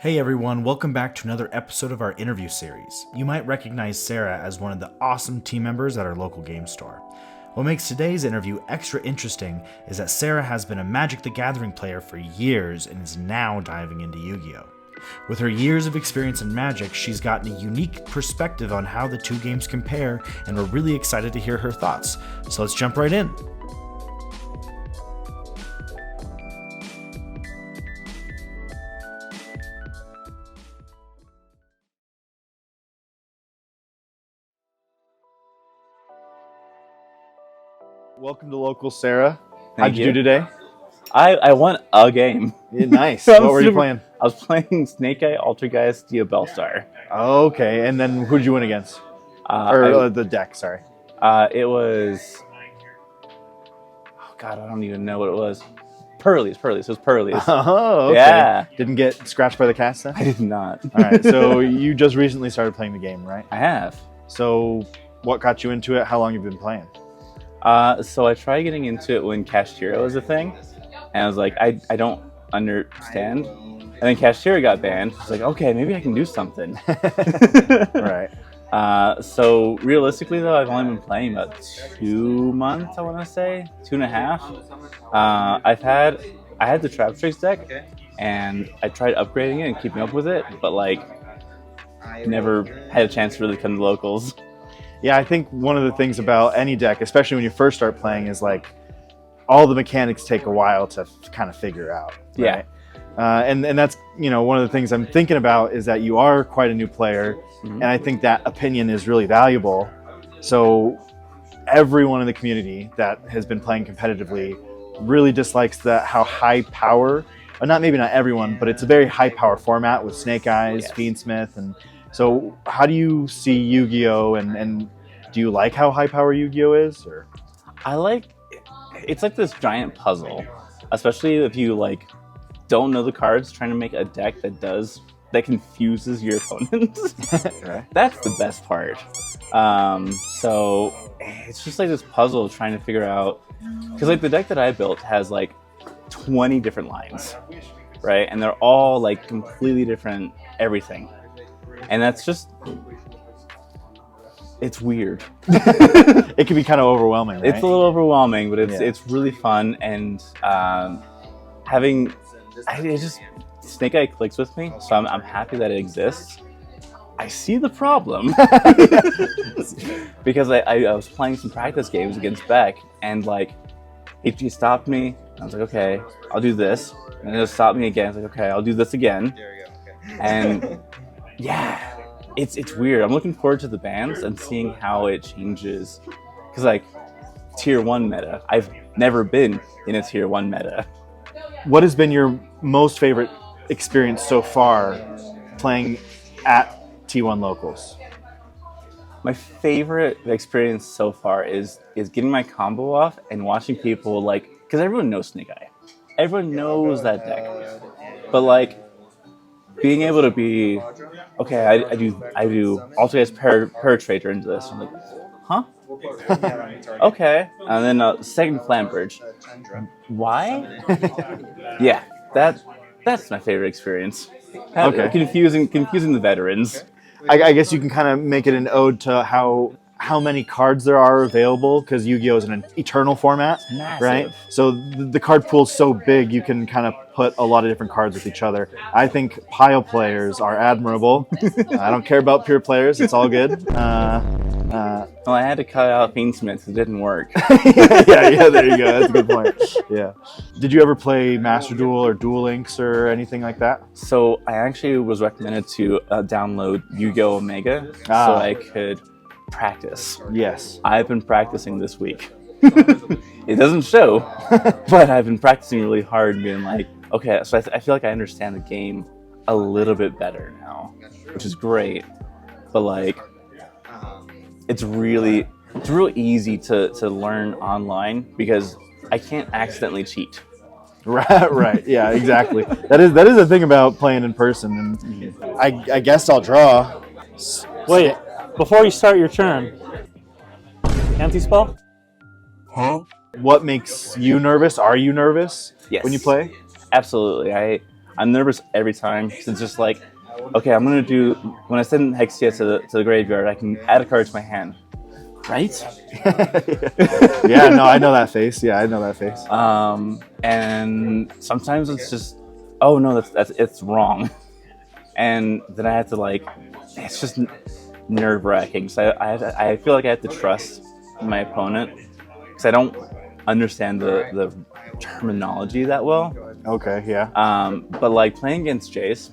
Hey everyone, welcome back to another episode of our interview series. You might recognize Sarah as one of the awesome team members at our local game store. What makes today's interview extra interesting is that Sarah has been a Magic the Gathering player for years and is now diving into Yu-Gi-Oh! With her years of experience in Magic, she's gotten a unique perspective on how the two games compare, and we're really excited to hear her thoughts. So let's jump right in. Welcome to local Sarah. How'd you do today? I won a game. Yeah, nice. What were you playing? I was playing Snake Eye, Altergeist, Dio Bellstar. Okay, and then who'd you win against? The deck, sorry. It was... Oh, God, I don't even know what it was. Pearlies. It was Pearlies. Oh, okay. Yeah. Didn't get scratched by the cast then? I did not. All right, so you just recently started playing the game, right? I have. So what got you into it? How long have you been playing? So I tried getting into it when Cashiero was a thing. And I was like, I don't understand. And then Cashiero got banned. I was like, okay, maybe I can do something. Right. So realistically though, I've only been playing about 2 months, I want to say, 2.5. I had the Trap Tricks deck, and I tried upgrading it and keeping up with it, but like, never had a chance to really come to locals. Yeah, I think one of the things about any deck, especially when you first start playing, is like all the mechanics take a while to kind of figure out. Right? Yeah. And that's, one of the things I'm thinking about is that you are quite a new player, and I think that opinion is really valuable. So everyone in the community that has been playing competitively really dislikes how high power, or not everyone, but it's a very high power format with Snake Eyes, Yes. Fiendsmith, and so how do you see Yu-Gi-Oh! And do you like how high power Yu-Gi-Oh! Is? Or? It's like this giant puzzle, especially if you like don't know the cards, trying to make a deck that confuses your opponent. Right. That's the best part. So it's just like this puzzle trying to figure out, because like the deck that I built has like 20 different lines, right? And they're all like completely different everything. And that's just, it's weird. It can be kind of overwhelming, right? It's a little overwhelming, but Yeah. it's really fun, and Snake Eye clicks with me, so I'm happy that it exists. I see the problem because I was playing some practice games against Beck, and like he stopped me. I was like, okay, I'll do this, and he'll stop me again. I was like, okay, I'll do this again, and yeah, it's weird. I'm looking forward to the bans and seeing how it changes, because like tier 1 meta, I've never been in a tier 1 meta. What has been your most favorite experience so far playing at T1 locals? My favorite experience so far is getting my combo off and watching people, like, because everyone knows Snake Eye, everyone knows that deck, but like being able to be, okay, I do Altergeist Paratrader into this. I'm like, huh? Okay. And then second Flambridge. Why? Yeah, that's my favorite experience. Okay. Confusing the veterans. I guess you can kind of make it an ode to how many cards there are available, because Yu-Gi-Oh! Is in an eternal format, Massive. right? So the card pool's so big, you can kind of put a lot of different cards with each other. I think pile players are admirable. I don't care about pure players. It's all good. Well, I had to cut out Fiendsmith. It didn't work. yeah, there you go. That's a good point. Yeah. Did you ever play Master Duel or Duel Links or anything like that? So I actually was recommended to download Yugioh Omega so I could practice. Yes. I've been practicing this week. It doesn't show, but I've been practicing really hard and being like, okay, so I feel like I understand the game a little bit better now, which is great. But like, it's real easy to learn online because I can't accidentally cheat. Right. Yeah, exactly. That is the thing about playing in person. And I guess I'll draw. Wait, before you start your turn, anti-spell? What makes you nervous? Are you nervous Yes. when you play? Absolutely. I'm nervous every time because it's just like, okay, I'm gonna do when I send Hexia to the graveyard, I can add a card to my hand, right? Yeah, no, I know that face. Yeah, I know that face. And sometimes it's just, oh no, it's wrong, and then I have to like, it's just nerve wracking. So I feel like I have to trust my opponent because I don't understand the terminology that well. Okay, yeah. But like playing against Jace,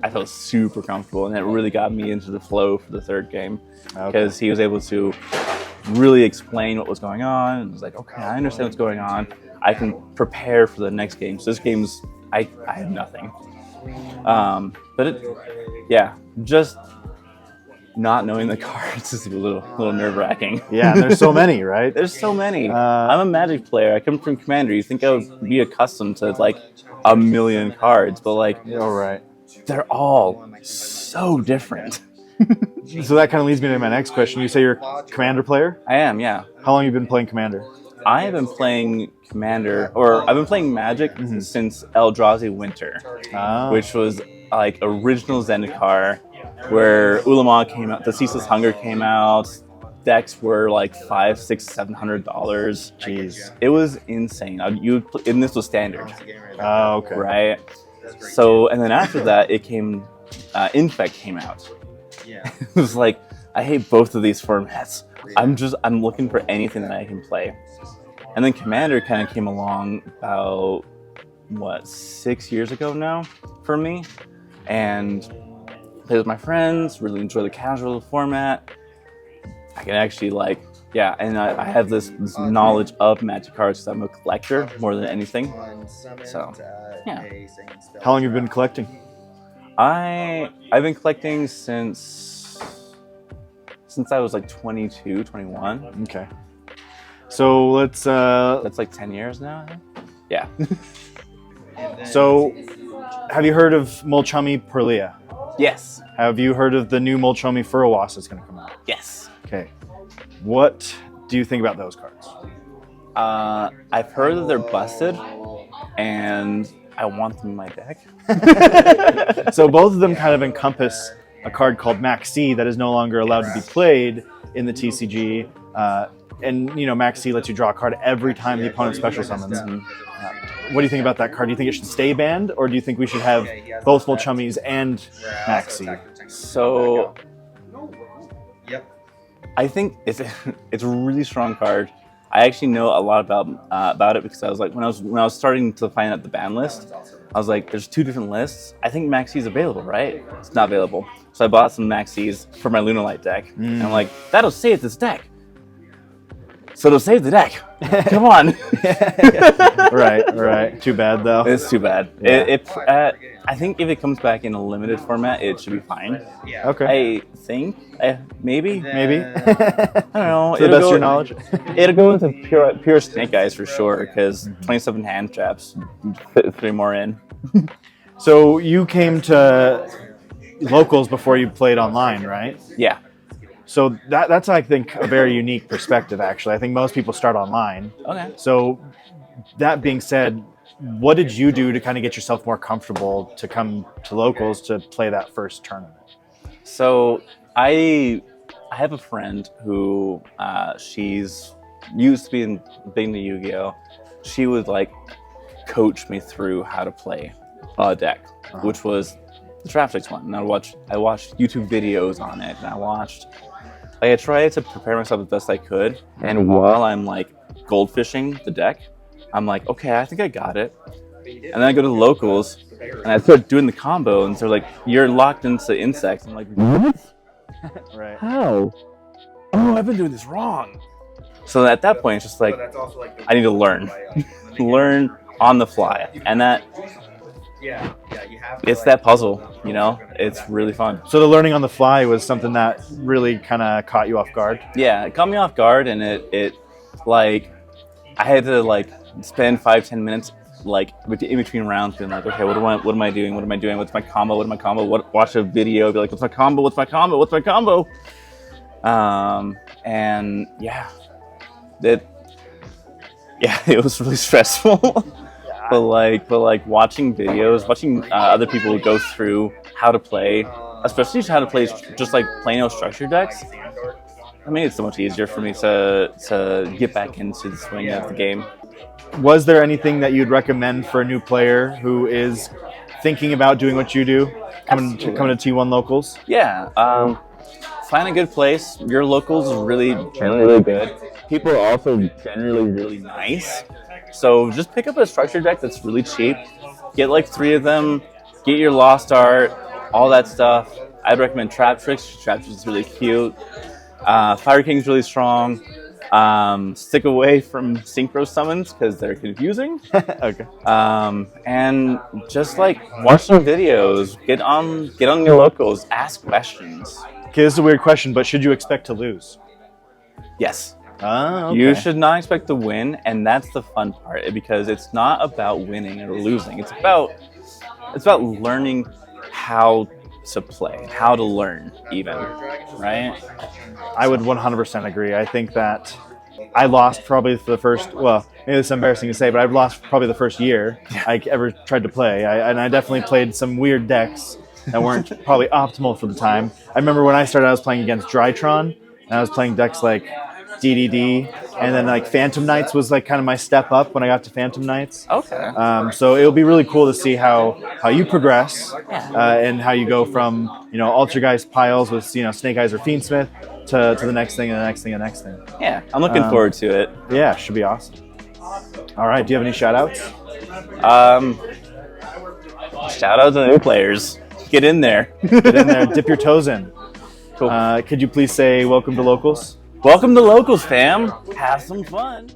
I felt super comfortable, and it really got me into the flow for the third game because he was able to really explain what was going on. And it was like, okay, I understand what's going on. I can prepare for the next game. So this game's, I have nothing. But just not knowing the cards is a little nerve wracking. Yeah, there's so many, right? There's so many. I'm a Magic player. I come from Commander. You think I would be accustomed to like a million cards, but like, All right. they're all so different. So that kind of leads me to my next question. You say you're a Commander player? I am, yeah. How long have you been playing Commander? I have been playing Commander, or I've been playing Magic since Eldrazi Winter, which was like original Zendikar, where Ulamog came out, the Ceaseless Hunger came out, decks were like $500, $600, $700. Jeez. It was insane. And this was standard, Oh, okay. right? So, and then after that, it came, Infect came out. It was like, I hate both of these formats. I'm looking for anything that I can play. And then Commander kind of came along about, 6 years ago now for me. And played with my friends, really enjoy the casual format. I can actually and I have this knowledge of Magic cards because I'm a collector more than anything. So, yeah. How long have you been collecting? I've been collecting since I was like 22, 21. Okay. So let's That's like 10 years now, I think. Yeah. So have you heard of Mulchummy Perlia? Yes. Have you heard of the new Mulchummy Furrowas that's going to come out? Yes. Okay. What do you think about those cards? I've heard that they're busted, and I want them in my deck. So both of them kind of encompass a card called Maxi that is no longer allowed to be played in the TCG. And, Maxi lets you draw a card every time the opponent special summons. What do you think about that card? Do you think it should stay banned, or do you think we should have both Mulchummies and Maxi? So, I think it's a really strong card. I actually know a lot about it because I was like, when I was starting to find out the ban list, I was like, there's 2 different lists. I think Maxi is available, right? It's not available. So I bought some Maxis for my Lunalight deck. And I'm like, that'll save this deck. So it'll save the deck. Come on. Right. Too bad, though. It's too bad. Yeah. I think if it comes back in a limited format, it should be fine. Okay. I think. Maybe. Maybe. I don't know. To the best of your knowledge. It'll go into pure Snake Eyes for sure, because 27 hand traps, fit 3 more in. So you came to locals before you played online, right? Yeah. So that's, I think, a very unique perspective, actually. I think most people start online. Okay. So that being said, what did you do to kind of get yourself more comfortable to come to locals to play that first tournament? So I have a friend who she's used to be big into Yu-Gi-Oh. She would coach me through how to play a deck, which was the Traptrix one. And I watched YouTube videos on it, and I tried to prepare myself the best I could. And while I'm goldfishing the deck, I'm like, okay, I think I got it. And then I go to the locals and I start doing the combo, and they're like, you're locked into insects. I'm like, what? Right. How? Oh, I've been doing this wrong. So at that point, it's just like, I need to learn. Learn on the fly. And it's that puzzle, It's really fun. So the learning on the fly was something that really kind of caught you off guard? Yeah, it caught me off guard, and it I had to spend 5-10 minutes in between rounds being like, okay, what am I doing? What am I doing? What's my combo? What am I combo? Watch a video, be like, what's my combo? What's my combo? What's my combo? And it was really stressful. but watching videos, watching other people go through how to play, especially how to play just like plain old structure decks. I mean, it's so much easier for me to get back into the swing of the game. Was there anything that you'd recommend for a new player who is thinking about doing what you do, coming to T1 locals? Yeah, find a good place. Your locals is generally really good. People are also generally really nice. So just pick up a structure deck that's really cheap. Get like 3 of them. Get your Lost Art, all that stuff. I'd recommend Trap Tricks. Trap Tricks is really cute. Fire King's really strong. Stick away from synchro summons because they're confusing. Okay. And just like watch some videos. Get on your locals. Ask questions. Okay, this is a weird question, but should you expect to lose? Yes. Okay. You should not expect to win, and that's the fun part because it's not about winning or losing. It's about learning how to play, how to learn even, right? I would 100% agree. I think that I lost probably for the first, well, maybe it's embarrassing to say, but I've lost probably the first year I ever tried to play. And I definitely played some weird decks that weren't probably optimal for the time. I remember when I started, I was playing against Drytron, and I was playing decks like DDD, and then like Phantom Knights was like kind of my step up when I got to Phantom Knights. Okay. So it'll be really cool to see how you progress and how you go from Ultra Geist piles with Snake Eyes or Fiendsmith to the next thing and the next thing and the next thing. Yeah, I'm looking forward to it. Yeah, should be awesome. All right, do you have any shout outs? Shout out to the new players. Get in there. Get in there, dip your toes in. Cool. Could you please say welcome to locals? Welcome to locals, fam. Have some fun.